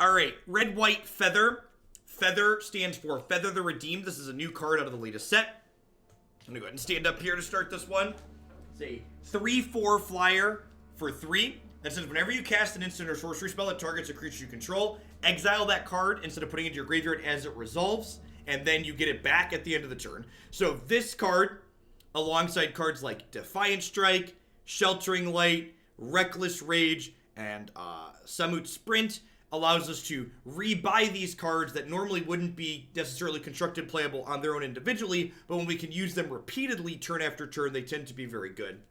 Alright, red, white, feather. Feather stands for Feather the Redeemed. This is a new card out of the latest set. I'm gonna go ahead and stand up here to start this one. It's a 3/4 flyer for 3. That says whenever you cast an instant or sorcery spell that targets a creature you control, exile that card instead of putting it into your graveyard as it resolves, and then you get it back at the end of the turn. So this card, alongside cards like Defiant Strike, Sheltering Light, Reckless Rage, and Samut Sprint, allows us to rebuy these cards that normally wouldn't be necessarily constructed playable on their own individually, but when we can use them repeatedly turn after turn, they tend to be very good.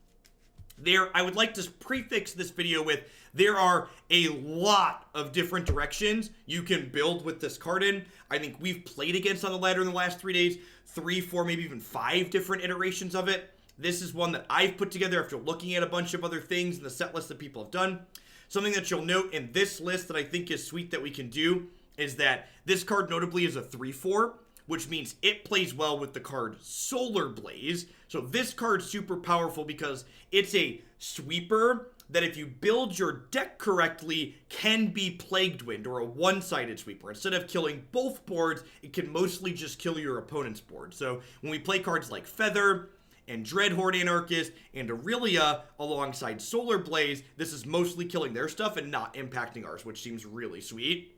I would like to prefix this video with, there are a lot of different directions you can build with this card in. I think we've played against on the ladder in the last 3 days, 3, 4, maybe even 5 different iterations of it. This is one that I've put together after looking at a bunch of other things in the set list that people have done. Something that you'll note in this list that I think is sweet that we can do is that this card notably is a 3/4, which means it plays well with the card Solar Blaze. So this card's super powerful because it's a sweeper that if you build your deck correctly can be Plagued Wind, or a one-sided sweeper. Instead of killing both boards, it can mostly just kill your opponent's board. So when we play cards like Feather and Dreadhorde Arcanist and Aurelia alongside Solar Blaze, this is mostly killing their stuff and not impacting ours, which seems really sweet.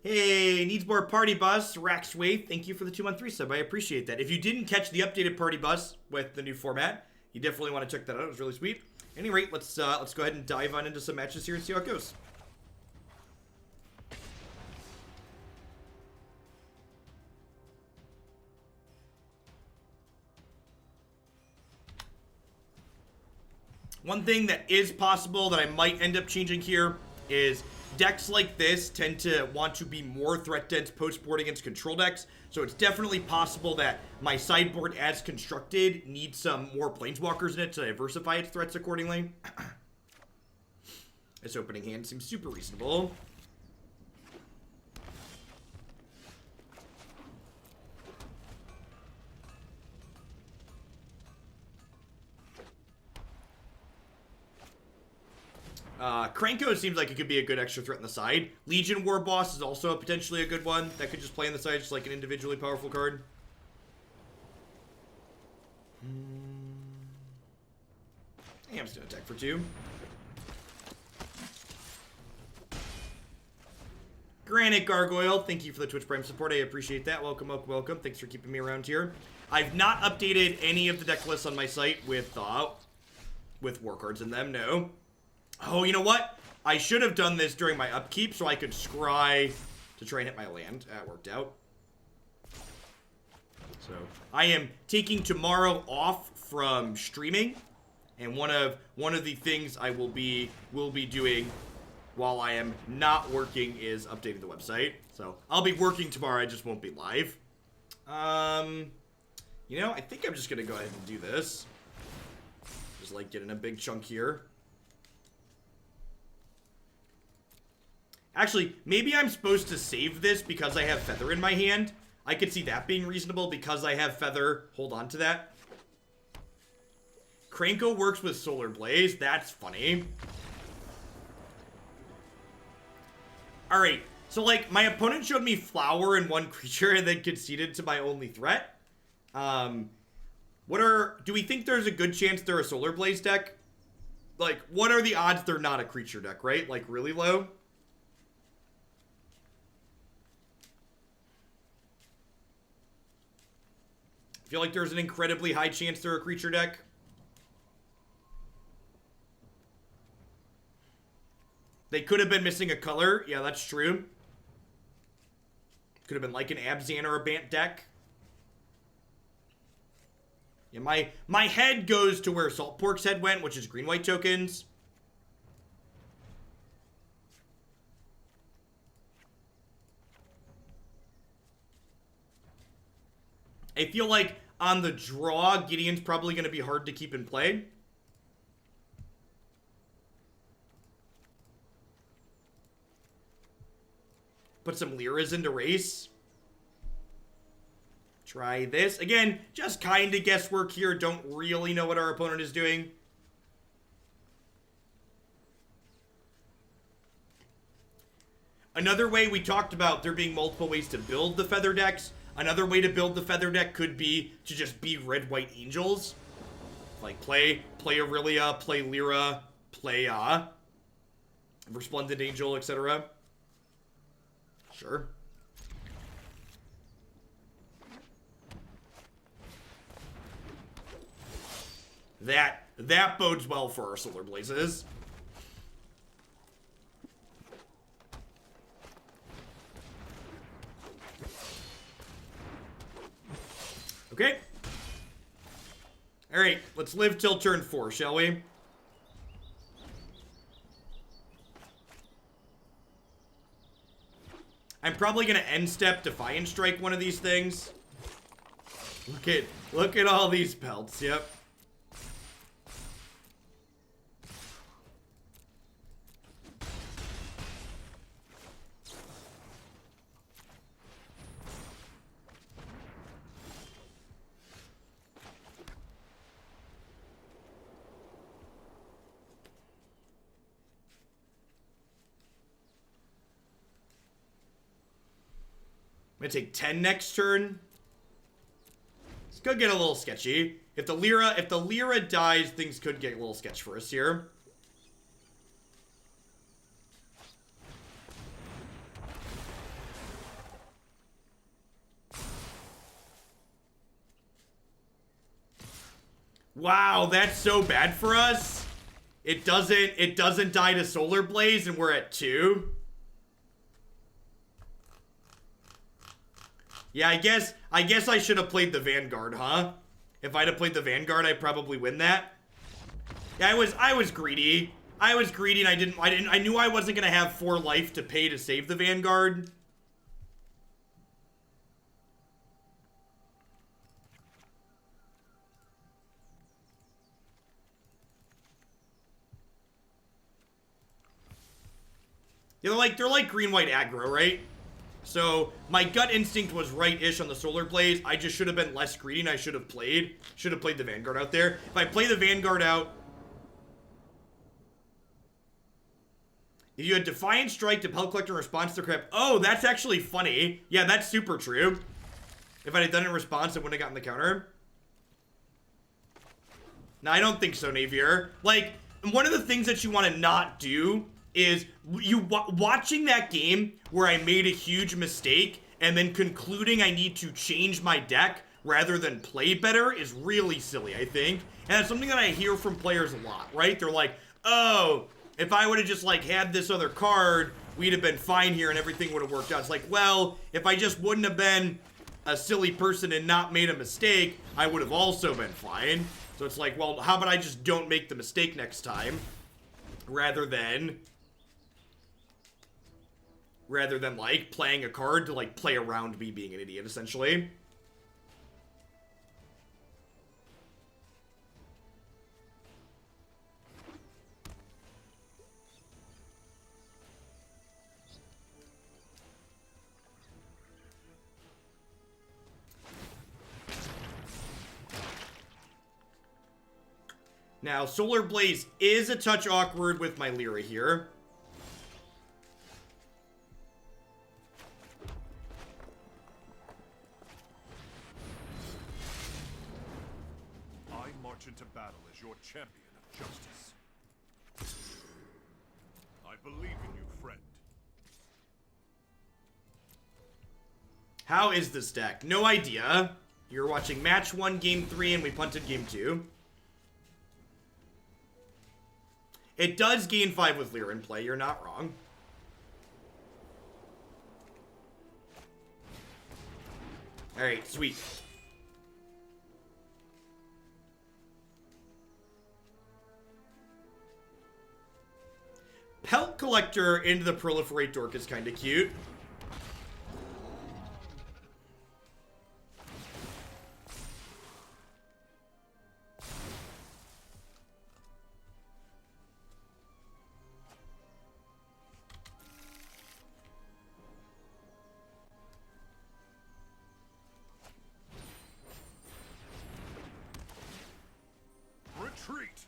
Hey, needs more party bus. Raxway, thank you for the 2-month resub. I appreciate that. If you didn't catch the updated party bus with the new format, you definitely want to check that out. It was really sweet. At any rate, let's go ahead and dive on into some matches here and see how it goes. One thing that is possible that I might end up changing here is decks like this tend to want to be more threat dense post-board against control decks. So it's definitely possible that my sideboard as constructed needs some more planeswalkers in it to diversify its threats accordingly. This opening hand seems super reasonable. Kranko seems like it could be a good extra threat on the side. Legion War Boss is also potentially a good one that could just play on the side just like an individually powerful card. I'm just gonna attack for 2. Granite Gargoyle, thank you for the Twitch Prime support. I appreciate that. Welcome, welcome, welcome. Thanks for keeping me around here. I've not updated any of the deck lists on my site with war cards in them, no. Oh, you know what? I should have done this during my upkeep so I could scry to try and hit my land. That worked out. So, I am taking tomorrow off from streaming, and one of the things I will be doing while I am not working is updating the website. So, I'll be working tomorrow, I just won't be live. You know, I think I'm just gonna go ahead and do this. Just like getting a big chunk here. Actually, maybe I'm supposed to save this because I have Feather in my hand. I could see that being reasonable because I have Feather. Hold on to that. Kranko works with Solar Blaze. That's funny. Alright, so like, my opponent showed me Flower and 1 creature and then conceded to my only threat. Do we think there's a good chance they're a Solar Blaze deck? Like, what are the odds they're not a creature deck, right? Like, really low? I feel like there's an incredibly high chance they're a creature deck. They could have been missing a color. Yeah, that's true. Could have been like an Abzan or a Bant deck. Yeah, my head goes to where Saltpork's head went, which is green-white tokens. I feel like on the draw, Gideon's probably going to be hard to keep in play. Put some Lyras into race. Try this. Again, just kind of guesswork here. Don't really know what our opponent is doing. Another way, we talked about there being multiple ways to build the feather decks. Another way to build the feather deck could be to just be red-white angels. Like, play Aurelia, play Lyra, play, Resplendent Angel, etc. Sure. That bodes well for our Solar Blazes. Okay. Alright, let's live till turn 4, shall we? I'm probably gonna end step Defiant Strike one of these things. Look at all these pelts, yep. I'm gonna take 10 next turn. This could get a little sketchy. If the Lyra dies, things could get a little sketch for us here. Wow, that's so bad for us. It doesn't die to Solar Blaze and we're at 2. Yeah, I guess I should have played the Vanguard, huh? If I'd have played the Vanguard, I'd probably win that. Yeah, I was greedy. I was greedy and I knew I wasn't gonna have 4 life to pay to save the Vanguard. They're like green-white aggro, right? So, my gut instinct was right-ish on the Solar Blaze. I just should have been less greedy and I should have played the Vanguard out there. If I play the Vanguard out... If you had Defiant Strike to Pellet Collector in response to crap... Oh, that's actually funny. Yeah, that's super true. If I had done it in response, I wouldn't have gotten the counter. No, I don't think so, Navier. Like, one of the things that you want to not do is watching that game where I made a huge mistake and then concluding I need to change my deck rather than play better is really silly, I think. And that's something that I hear from players a lot, right? They're like, oh, if I would have just like had this other card, we'd have been fine here and everything would have worked out. It's like, well, if I just wouldn't have been a silly person and not made a mistake, I would have also been fine. So it's like, well, how about I just don't make the mistake next time rather than like playing a card to like play around me being an idiot, essentially. Now, Solar Blaze is a touch awkward with my Lyra here. Into battle as your champion of justice. I believe in you, friend. How is this deck? No idea. You're watching match 1, game 3, and we punted game 2. It does gain 5 with Lyra in play, you're not wrong. Alright, sweet. Pelt Collector into the Proliferate Dork is kind of cute. Retreat.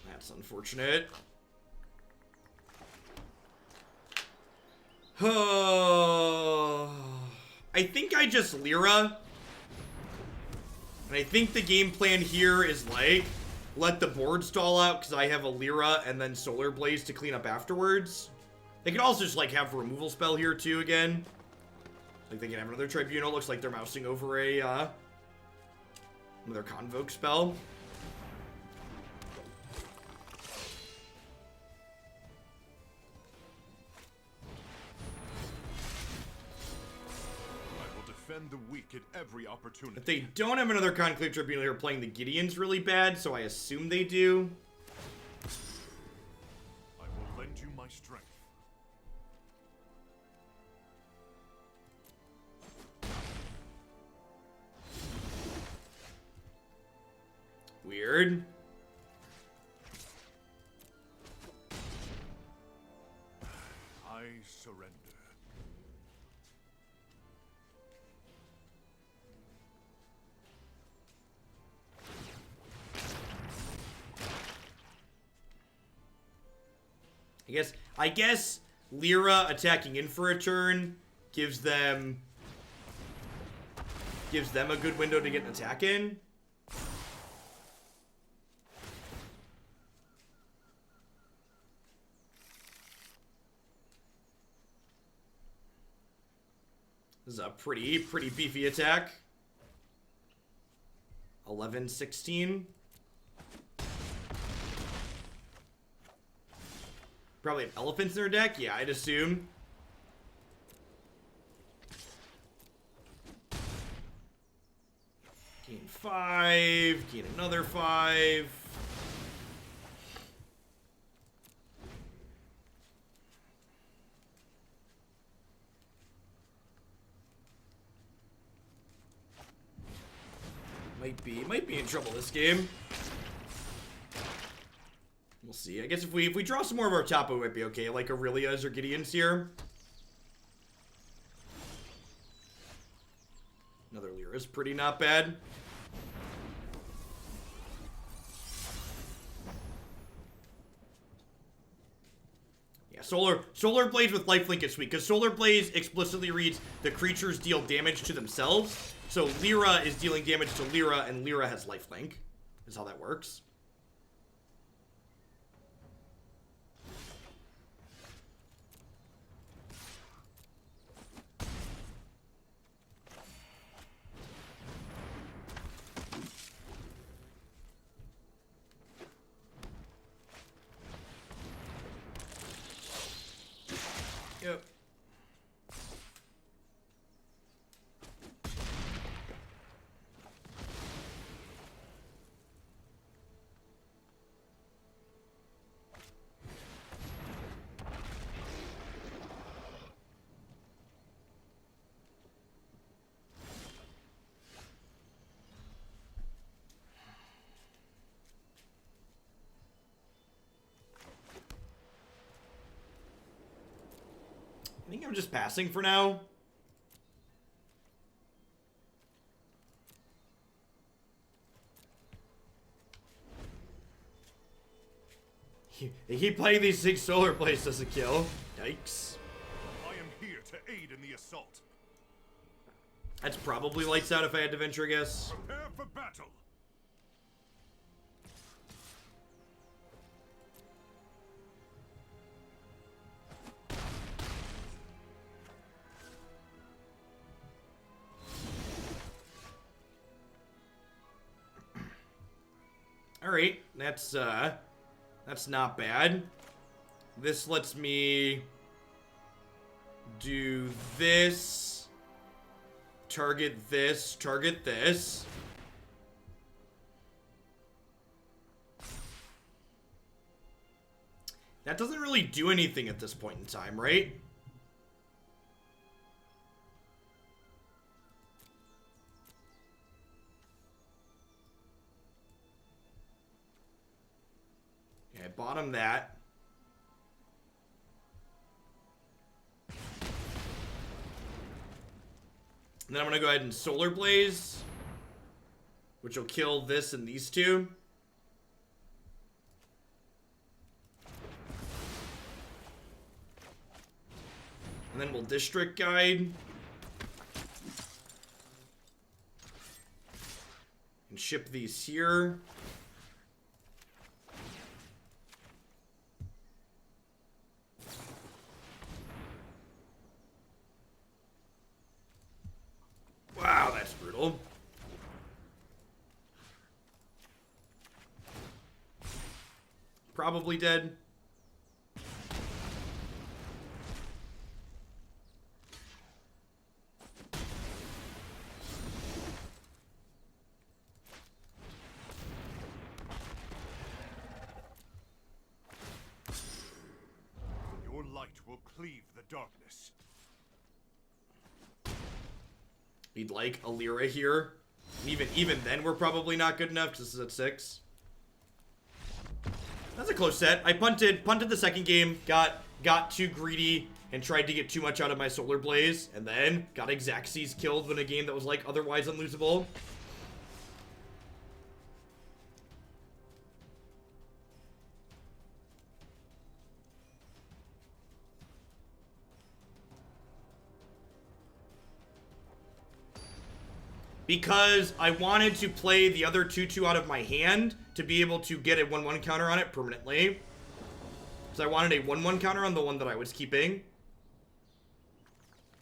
That's unfortunate. I think I just Lyra. And I think the game plan here is like, let the board stall out because I have a Lyra and then Solar Blaze to clean up afterwards. They can also just like have a removal spell here too again. Like they can have another Tribunal. Looks like they're mousing over a another Convoke spell. The weak at every opportunity. If they don't have another Conclave Tribunal here, playing the Gideons really bad, so I assume they do. I will lend you my strength. Weird. I surrender. I guess Lyra attacking in for a turn gives them a good window to get an attack in. This is a pretty beefy attack. 11-16. Probably have elephants in their deck? Yeah, I'd assume. Gain 5. Gain another 5. Might be in trouble this game. We'll see. I guess if we draw some more of our top, it might be okay. Like Aurelia's or Gideon's here. Another Lyra's pretty not bad. Yeah, Solar Blaze with lifelink is sweet, because Solar Blaze explicitly reads the creatures deal damage to themselves. So Lyra is dealing damage to Lyra, and Lyra has lifelink. Is how that works. Yep. I think I'm just passing for now. They keep playing these 6 Solar Blaze as a kill. Yikes. I am here to aid in the assault. That's probably lights out if I had to venture a guess. Prepare for battle. Alright, that's not bad. This lets me do this, target this, target this. That doesn't really do anything at this point in time, right? Okay, bottom that. And then I'm going to go ahead and Solar Blaze, which will kill this and these two. And And then we'll District Guide. And ship these here. Wow, that's brutal. Probably dead. Your light will cleave the darkness. We'd like a Lyra here. Even then, we're probably not good enough because this is at 6. That's a close set. I punted the second game, got too greedy, and tried to get too much out of my Solar Blaze, and then got Xaxes killed in a game that was like otherwise unlosable. Because I wanted to play the other 2/2 out of my hand to be able to get a 1/1 counter on it permanently. So I wanted a 1/1 counter on the one that I was keeping.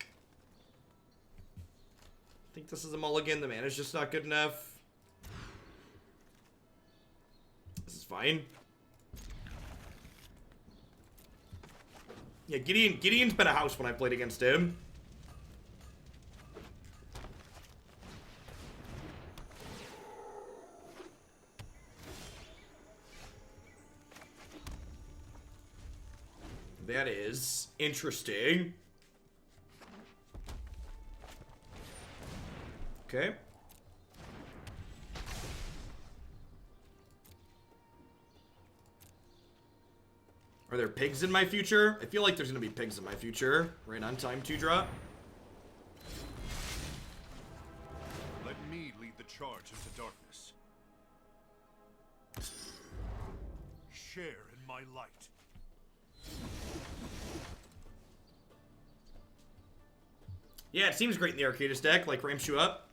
I think this is a mulligan. The mana's just not good enough. This is fine. Yeah, Gideon's been a house when I played against him. That is interesting. Okay. Are there pigs in my future? I feel like there's gonna be pigs in my future. Right on time 2-drop. Let me lead the charge into darkness. Share in my light. Yeah, it seems great in the Arcanist deck, like ramps you up.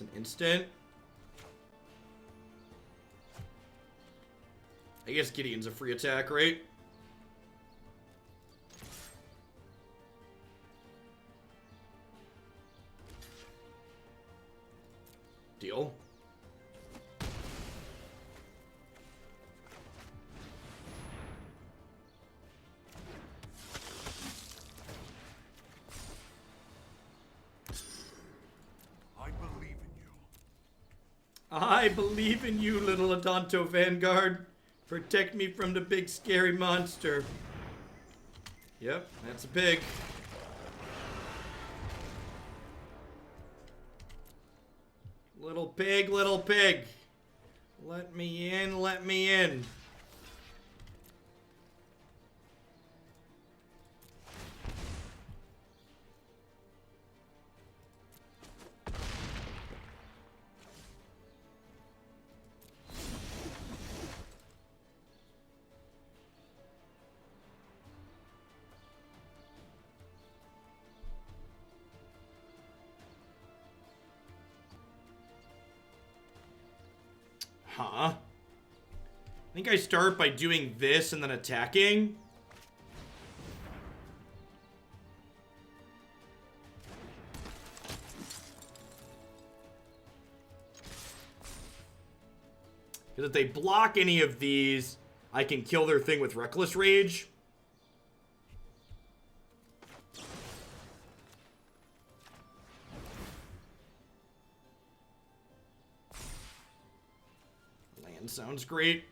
An instant. I guess Gideon's a free attack, right? Deal. I believe in you, little Adanto Vanguard. Protect me from the big scary monster. Yep, that's a pig. Little pig, little pig. Let me in, let me in. Huh? I think I start by doing this and then attacking. Because if they block any of these, I can kill their thing with Reckless Rage. Sounds great.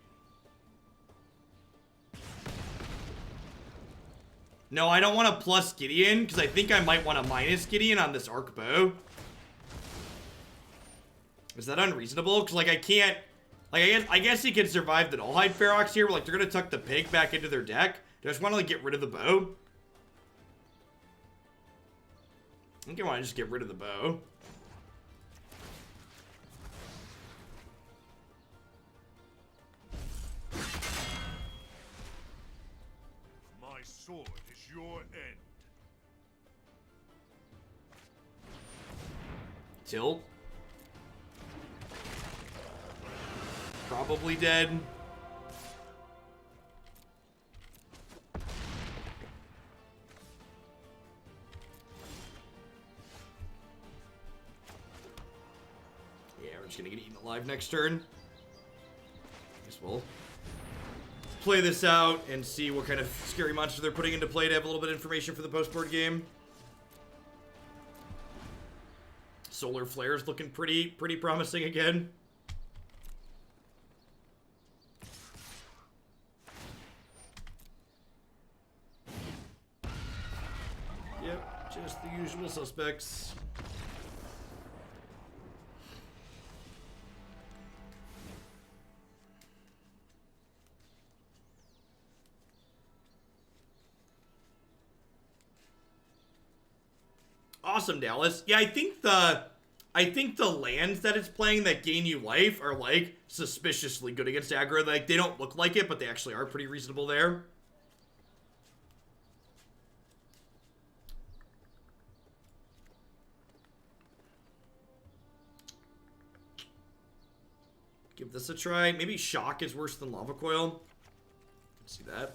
No, I don't want to plus Gideon, because I think I might want to minus Gideon on this arc bow. Is that unreasonable? Because, like, I can't... Like, I guess he can survive the Nullhide Ferox here, but, like, they're going to tuck the pig back into their deck. Do I just want to, like, get rid of the bow? I think I want to just get rid of the bow. My sword is your end. Tilt. Probably dead. Yeah, we're just gonna get eaten alive next turn. Guess we'll play this out and see what kind of scary monster they're putting into play to have a little bit of information for the post-board game. Solar Flare's looking pretty promising again. Yep, just the usual suspects. Awesome, Dallas. Yeah, I think the lands that it's playing that gain you life are, like, suspiciously good against aggro. Like, they don't look like it, but they actually are pretty reasonable there. Give this a try. Maybe Shock is worse than Lava Coil. See that.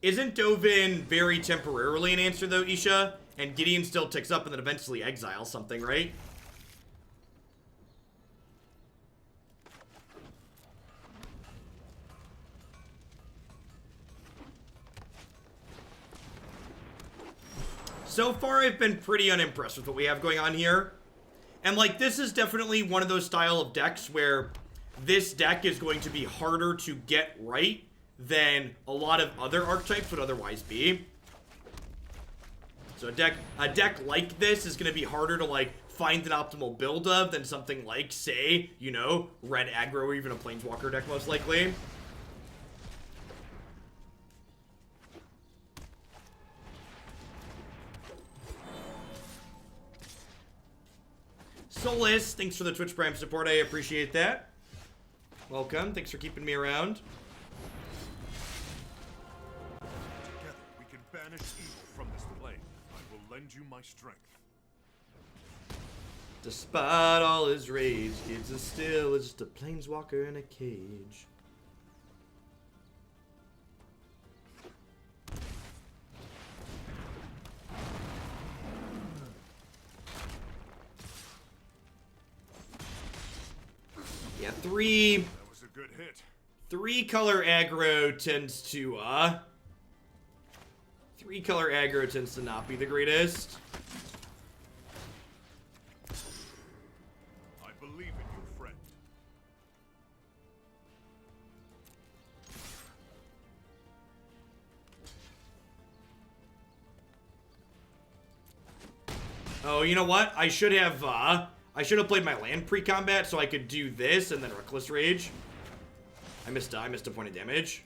Isn't Dovin very temporarily an answer, though, Isha? And Gideon still ticks up and then eventually exiles something, right? So far, I've been pretty unimpressed with what we have going on here. And, like, this is definitely one of those style of decks where this deck is going to be harder to get right than a lot of other archetypes would otherwise be. So a deck like this is going to be harder to, like, find an optimal build of than something like, say, you know, red aggro or even a Planeswalker deck most likely. Solus, thanks for the Twitch Prime support. I appreciate that. Welcome. Thanks for keeping me around. Together we can banish evil from this plane. I will lend you my strength. Despite all his rage, kids is still just a planeswalker in a cage. Yeah, three. That was a good hit. 3-color aggro tends to, 3-color aggro tends to not be the greatest. I believe in you, friend. Oh, you know what? I should have played my land pre-combat so I could do this and then Reckless Rage. I missed a point of damage.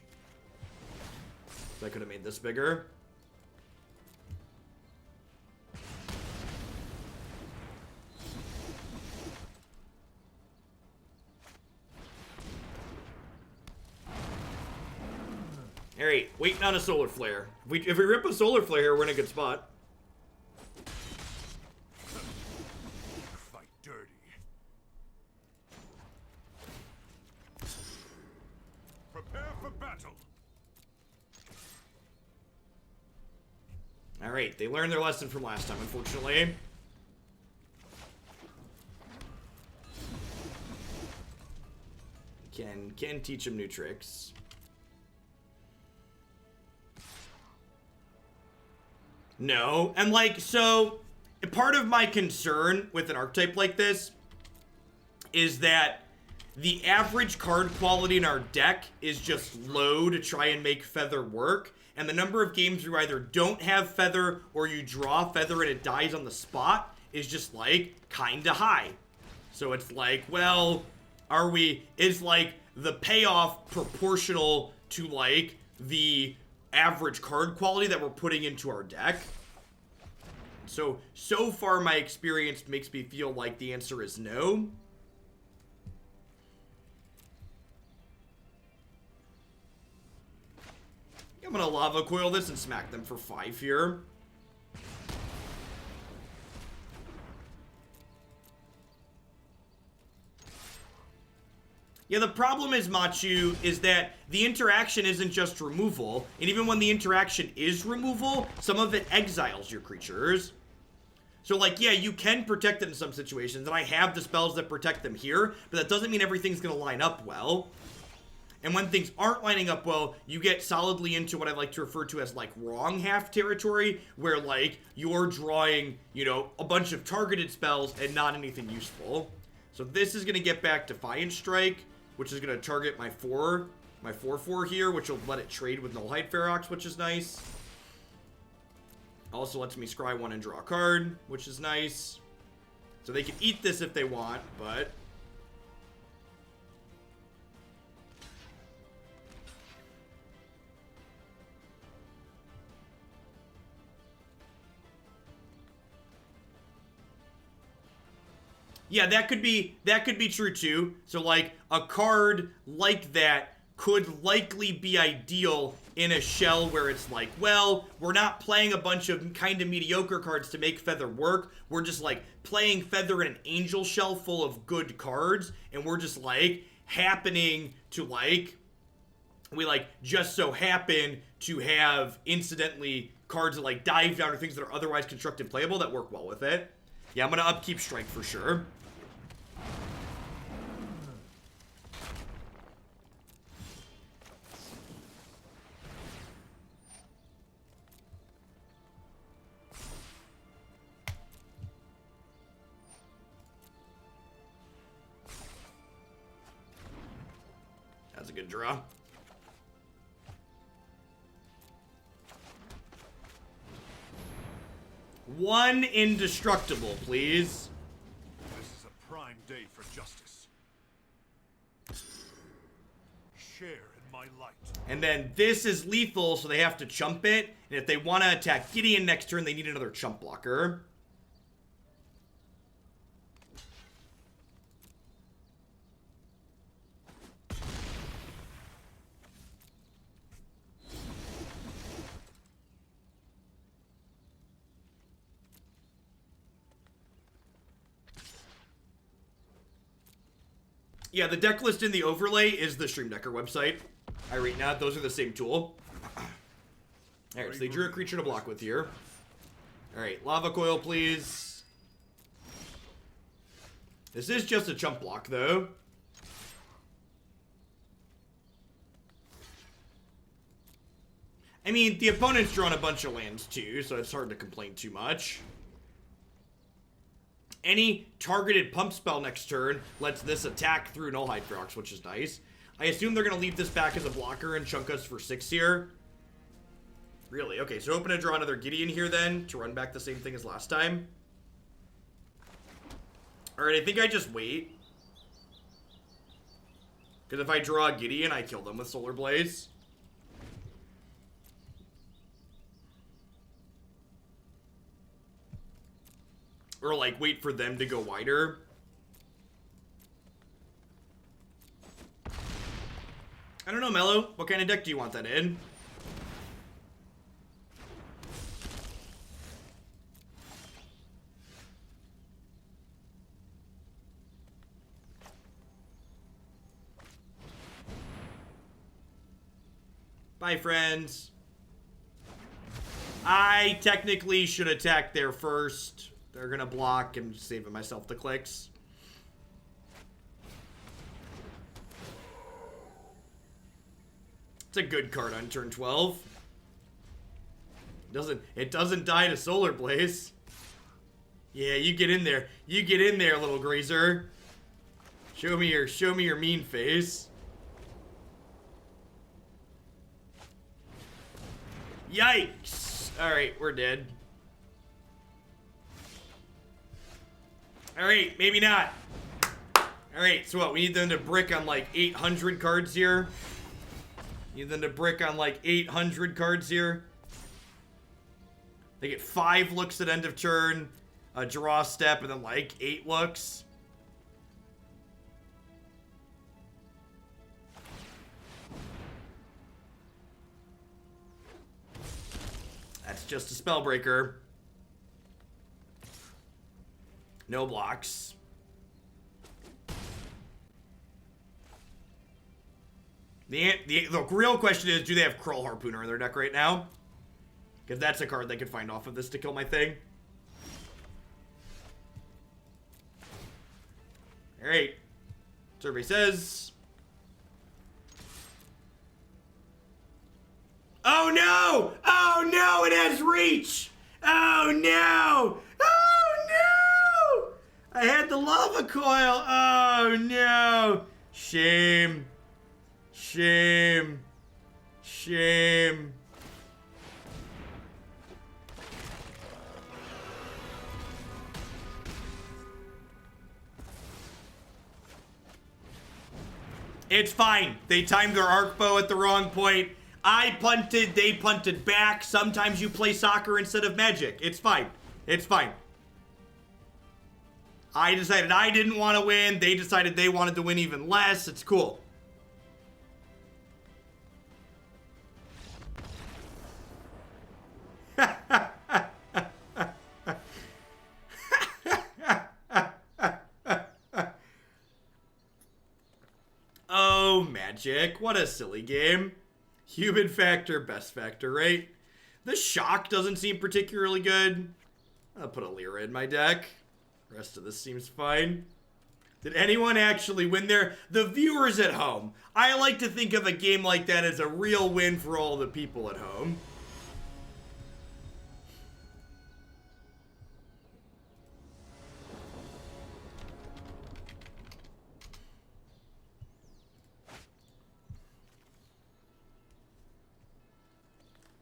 So I could have made this bigger. Alright, waiting on a Solar Flare. If we rip a Solar Flare here, we're in a good spot. Fight dirty. Prepare for battle. Alright, they learned their lesson from last time, unfortunately. Can teach them new tricks. No. And like, so part of my concern with an archetype like this is that the average card quality in our deck is just low to try and make Feather work. And the number of games you either don't have Feather or you draw Feather and it dies on the spot is just like kinda high. So it's like, well, is like the payoff proportional to like the average card quality that we're putting into our deck? So far my experience makes me feel like the answer is no. I'm gonna Lava Coil this and smack them for 5 here. Yeah, the problem is, Machu, is that the interaction isn't just removal, and even when the interaction is removal, some of it exiles your creatures. So, like, yeah, you can protect it in some situations, and I have the spells that protect them here, but that doesn't mean everything's gonna line up well. And when things aren't lining up well, you get solidly into what I like to refer to as, like, wrong half territory, where, like, you're drawing, you know, a bunch of targeted spells and not anything useful. So this is gonna get back Defiant Strike, which is going to target my 4/4 here, which will let it trade with Nullhide Ferox, which is nice. Also lets me scry 1 and draw a card, which is nice. So they can eat this if they want, but... yeah, that could be true too. So like a card like that could likely be ideal in a shell where it's like, well, we're not playing a bunch of kind of mediocre cards to make Feather work. We're just like playing Feather in an angel shell full of good cards, and we're just like happening to like, we like just so happen to have incidentally cards that like dive down or things that are otherwise constructed playable that work well with it. Yeah, I'm gonna upkeep Strike for sure. That's a good draw. One indestructible, please. This is a prime day for justice. Share in my light. And then this is lethal, so they have to chump it. And if they want to attack Gideon next turn, they need another chump blocker. Yeah, the deck list in the overlay is the Stream Decker website. Irina, those are the same tool. Alright, so they drew a creature to block with here. Alright, Lava Coil, please. This is just a chump block, though. I mean, the opponent's drawn a bunch of lands, too, so it's hard to complain too much. Any targeted pump spell next turn lets this attack through Nullhide Ferox, which is nice. I assume they're going to leave this back as a blocker and chunk us for 6 here. Really? Okay, so open to draw another Gideon here then to run back the same thing as last time. Alright, I think I just wait. Because if I draw a Gideon, I kill them with Solar Blaze. Or, like, wait for them to go wider. I don't know, Mello. What kind of deck do you want that in? Bye, friends. I technically should attack there first. They're gonna block and saving myself the clicks. It's a good card on turn 12. It doesn't die to Solar Blaze. Yeah, you get in there. You get in there, little grazer. Show me your mean face. Yikes! Alright, we're dead. Alright, maybe not. Alright, so what? We need them to brick on like 800 cards here. Need them to brick on like 800 cards here. They get 5 looks at end of turn, a draw step, and then like 8 looks. That's just a Spellbreaker. No blocks. The real question is, do they have Krull Harpooner in their deck right now? Because that's a card they could find off of this to kill my thing. Alright. Survey says... Oh no! Oh no! It has reach! Oh no! Oh no! I had the Lava Coil! Oh no! Shame. Shame. Shame. It's fine. They timed their arc bow at the wrong point. I punted, they punted back. Sometimes you play soccer instead of Magic. It's fine. It's fine. I decided I didn't want to win. They decided they wanted to win even less. It's cool. Oh, Magic. What a silly game. Human factor, best factor, right? The shock doesn't seem particularly good. I'll put a Lyra in my deck. The rest of this seems fine. Did anyone actually win there? The viewers at home. I like to think of a game like that as a real win for all the people at home.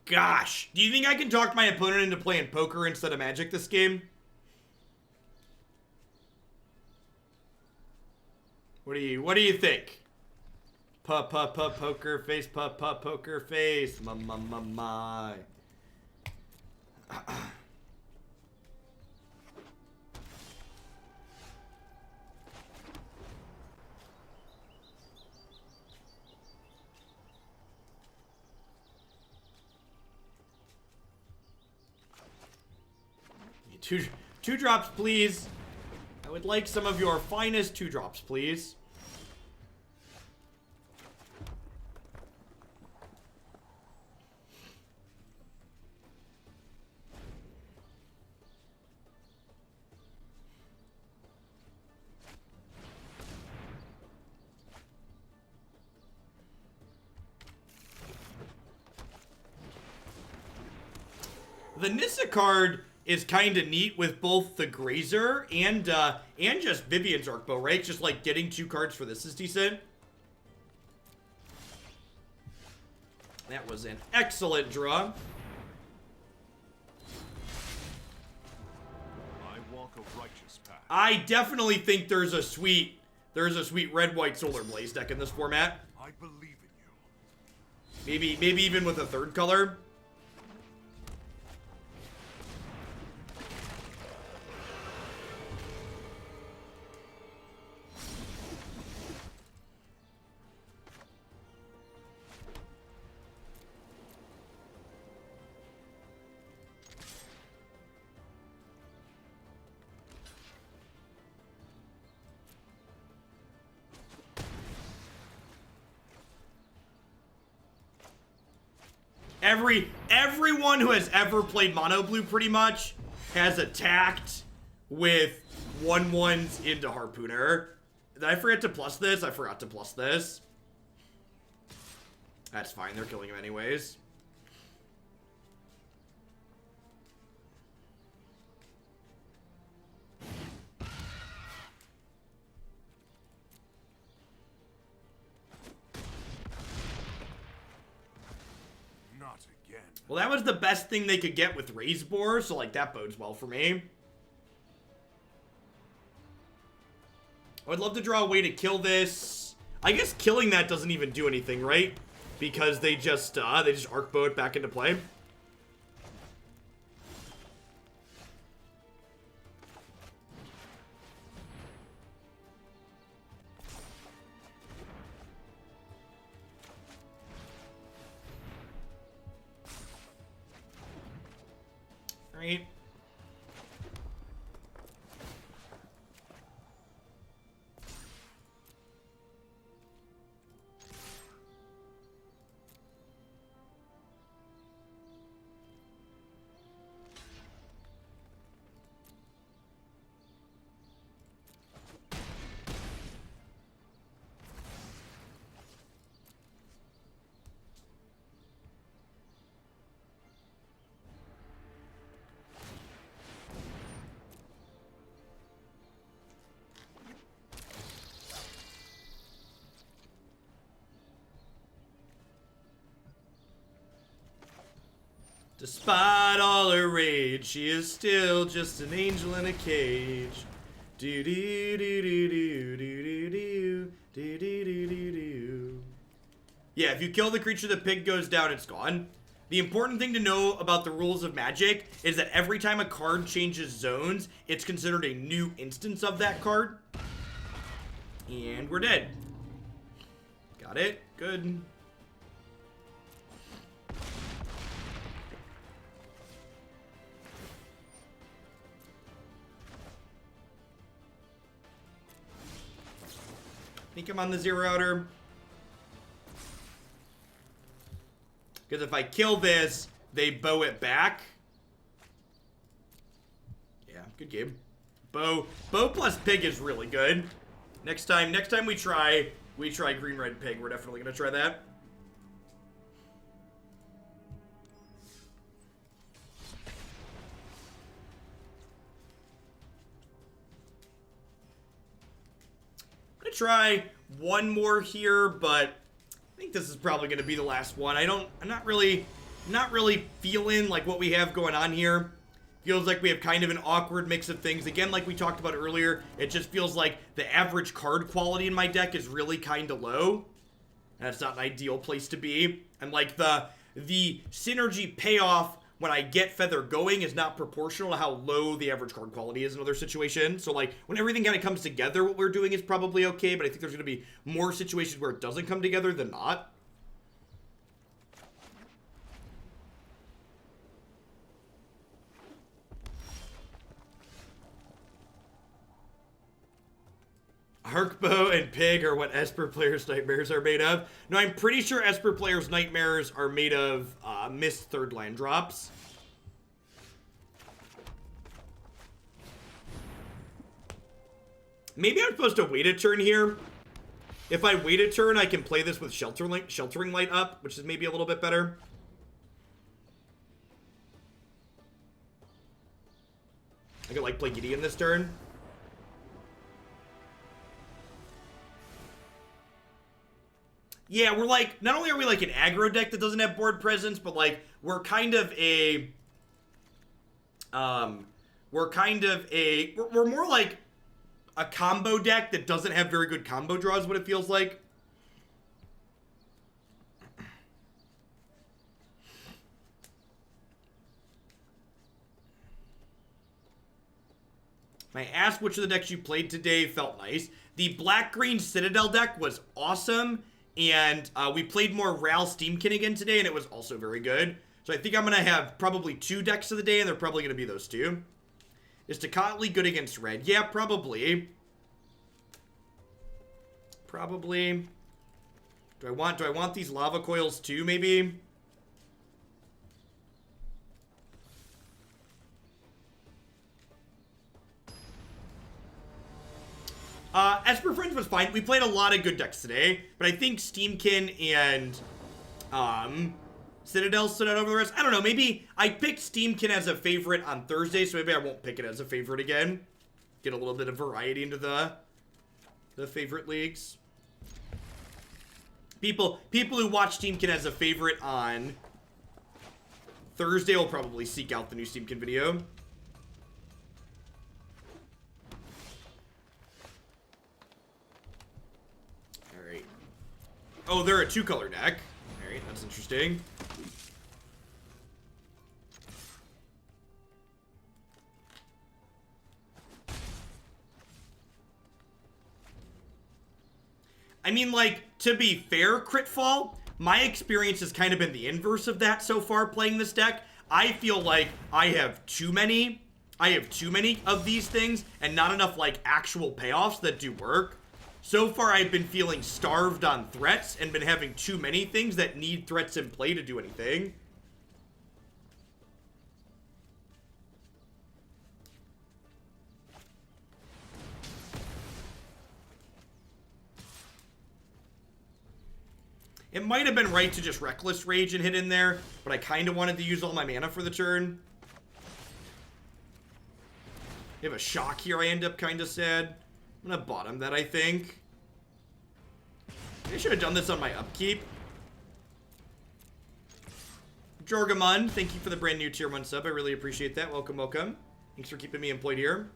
Gosh, do you think I can talk my opponent into playing poker instead of Magic this game? What do you think? Poker face, poker face, my. Two drops, please. I would like some of your finest 2 drops, please. The Nissa card is kind of neat with both the Grazer and just Vivian's Arc Bow, right? Just like getting 2 cards for this is decent. That was an excellent draw. I walk a righteous path. I definitely think there's a sweet red-white Solar Blaze deck in this format. I believe in you. Maybe even with a 3rd color. Everyone who has ever played Mono Blue pretty much has attacked with 1/1s into Harpooner. Did I forget to plus this? I forgot to plus this. That's fine, they're killing him anyways. Well, that was the best thing they could get with Raise Boar, so, like, that bodes well for me. I would love to draw a way to kill this. I guess killing that doesn't even do anything, right? Because they just arc bow it back into play. Right. Despite all her rage, she is still just an angel in a cage. Do do do do do do do do do do do do. Yeah, if you kill the creature, the pig goes down, it's gone. The important thing to know about the rules of Magic is that every time a card changes zones, it's considered a new instance of that card. And we're dead. Got it? Good. I think I'm on the zero outer. Because if I kill this, they bow it back. Yeah, good game. Bow plus pig is really good. Next time we try green red pig. We're definitely gonna try that. I'm gonna try one more here, but I think this is probably gonna be the last one. I'm not really feeling like what we have going on here. Feels like we have kind of an awkward mix of things. Again, like we talked about earlier, it just feels like the average card quality in my deck is really kind of low. That's not an ideal place to be. And like the synergy payoff when I get Feather going is not proportional to how low the average card quality is in other situations. So like when everything kind of comes together, what we're doing is probably okay, but I think there's going to be more situations where it doesn't come together than not. Harkbow and Pig are what Esper players' nightmares are made of. No, I'm pretty sure Esper players' nightmares are made of missed third land drops. Maybe I'm supposed to wait a turn here. If I wait a turn, I can play this with Sheltering Light up, which is maybe a little bit better. I could like play Gideon this turn. Yeah, we're like, not only are we like an aggro deck that doesn't have board presence, but like, we're kind of a, we're more like a combo deck that doesn't have very good combo draws, what it feels like. I asked which of the decks you played today felt nice. The black-green Citadel deck was awesome. And we played more Ral Steamkin again today, and it was also very good. So I think I'm going to have probably 2 decks of the day, and they're probably going to be those 2. Is Tocatli good against red? Yeah, probably. Probably. Do I want these Lava Coils too, maybe? Esper Friends was fine. We played a lot of good decks today, but I think Steamkin and Citadel stood out over the rest. I don't know, maybe I picked Steamkin as a favorite on Thursday, so maybe I won't pick it as a favorite again. Get a little bit of variety into the favorite leagues. People who watch Steamkin as a favorite on Thursday, I'll probably seek out the new Steamkin video. Alright. Oh, they're a 2-color deck. Alright, that's interesting. I mean, like, to be fair, Critfall, my experience has kind of been the inverse of that so far playing this deck. I feel like I have too many of these things and not enough, like, actual payoffs that do work. So far, I've been feeling starved on threats and been having too many things that need threats in play to do anything. It might have been right to just Reckless Rage and hit in there, but I kind of wanted to use all my mana for the turn. If a shock here, I end up kind of sad. I'm going to bottom that, I think. I should have done this on my upkeep. Jorgamon, thank you for the brand new tier 1 sub. I really appreciate that. Welcome, welcome. Thanks for keeping me employed here.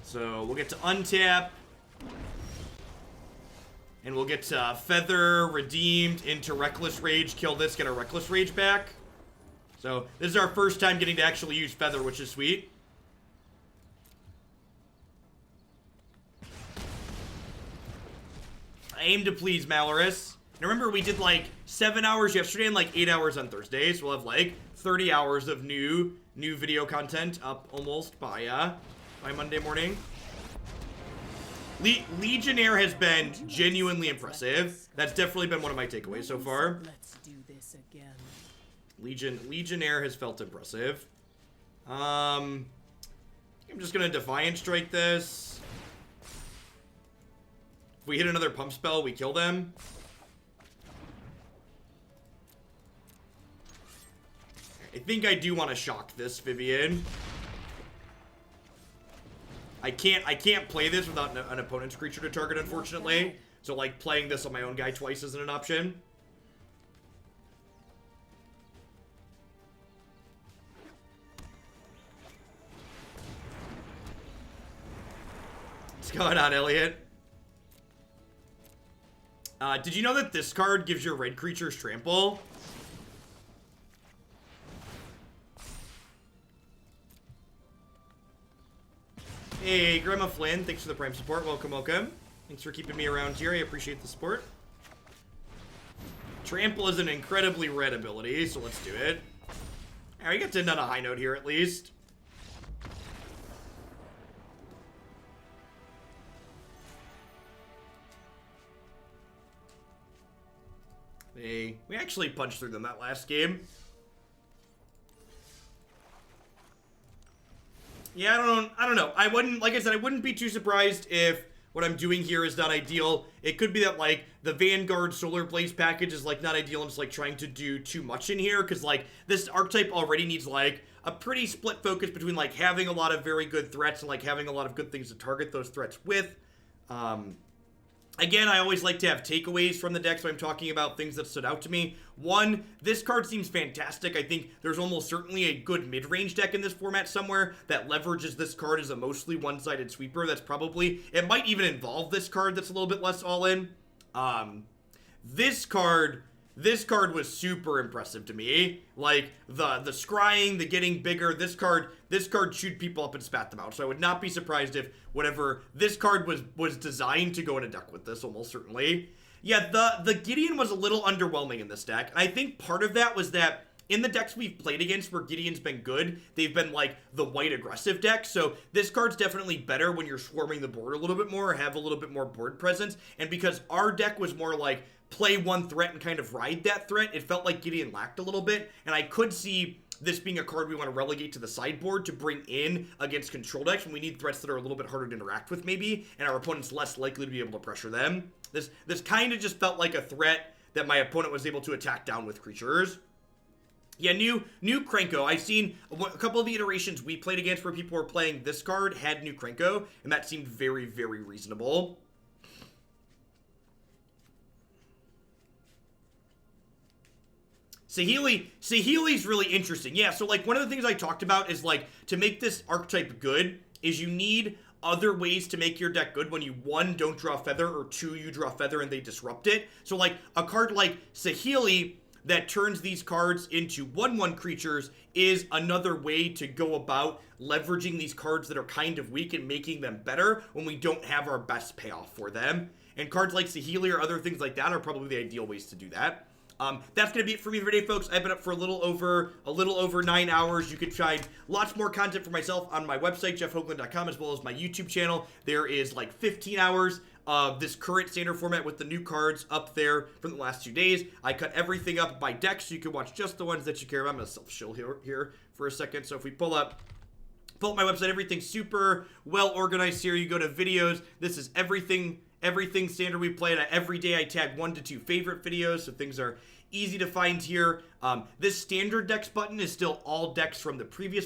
So we'll get to untap. And we'll get Feather redeemed into Reckless Rage. Kill this, get our Reckless Rage back. So this is our first time getting to actually use Feather, which is sweet. I aim to please Malorus. And remember, we did like 7 hours yesterday and like 8 hours on Thursday. So we'll have like 30 hours of new video content up almost by Monday morning. Legionnaire has been genuinely impressive. That's definitely been one of my takeaways so far. Let's do this again. Legionnaire has felt impressive. I'm just gonna Defiant Strike this. If we hit another pump spell, we kill them. I think I do want to shock this Vivian. I can't play this without an opponent's creature to target, unfortunately. So, like, playing this on my own guy twice isn't an option. What's going on, Elliot? Did you know that this card gives your red creatures trample? Hey, Grandma Flynn, thanks for the Prime support. Welcome, welcome. Thanks for keeping me around here. I appreciate the support. Trample is an incredibly red ability, so let's do it. Alright, we got to end on a high note here, at least. We actually punched through them that last game. Yeah, I don't know. Like I said, I wouldn't be too surprised if what I'm doing here is not ideal. It could be that, like, the Vanguard Solar Blaze package is, like, not ideal. I'm just, like, trying to do too much in here. Because, like, this archetype already needs, like, a pretty split focus between, like, having a lot of very good threats and, like, having a lot of good things to target those threats with. Again, I always like to have takeaways from the deck, so I'm talking about things that stood out to me. One, this card seems fantastic. I think there's almost certainly a good mid-range deck in this format somewhere that leverages this card as a mostly one-sided sweeper. That's probably... It might even involve this card that's a little bit less all-in. This card was super impressive to me. Like, the scrying, the getting bigger, this card chewed people up and spat them out. So I would not be surprised if whatever this card was designed to go in a deck with this, almost certainly. Yeah, the Gideon was a little underwhelming in this deck. And I think part of that was that in the decks we've played against where Gideon's been good, they've been like the white aggressive deck. So this card's definitely better when you're swarming the board a little bit more or have a little bit more board presence. And because our deck was more like play one threat and kind of ride that threat, it felt like Gideon lacked a little bit. And I could see this being a card we want to relegate to the sideboard to bring in against control decks when we need threats that are a little bit harder to interact with maybe, and our opponent's less likely to be able to pressure them. This kind of just felt like a threat that my opponent was able to attack down with creatures. Yeah, new Krenko. I've seen a couple of the iterations we played against where people were playing this card had new Krenko, and that seemed very, very reasonable. Saheeli's really interesting. Yeah, so like one of the things I talked about is like to make this archetype good is you need other ways to make your deck good when you, one, don't draw Feather, or two, you draw Feather and they disrupt it. So like a card like Saheeli that turns these cards into 1/1 creatures is another way to go about leveraging these cards that are kind of weak and making them better when we don't have our best payoff for them. And cards like Saheeli or other things like that are probably the ideal ways to do that. That's going to be it for me for today, folks. I've been up for a little over 9 hours. You can find lots more content for myself on my website, jeffhoagland.com, as well as my YouTube channel. There is like 15 hours of this current standard format with the new cards up there from the last 2 days. I cut everything up by deck, so you can watch just the ones that you care about. I'm going to self-shill here for a second. So if we pull up my website, everything's super well organized here. You go to videos. This is everything standard we played. Every day I tag 1 to 2 favorite videos, so things are easy to find here. This standard decks button is still all decks from the previous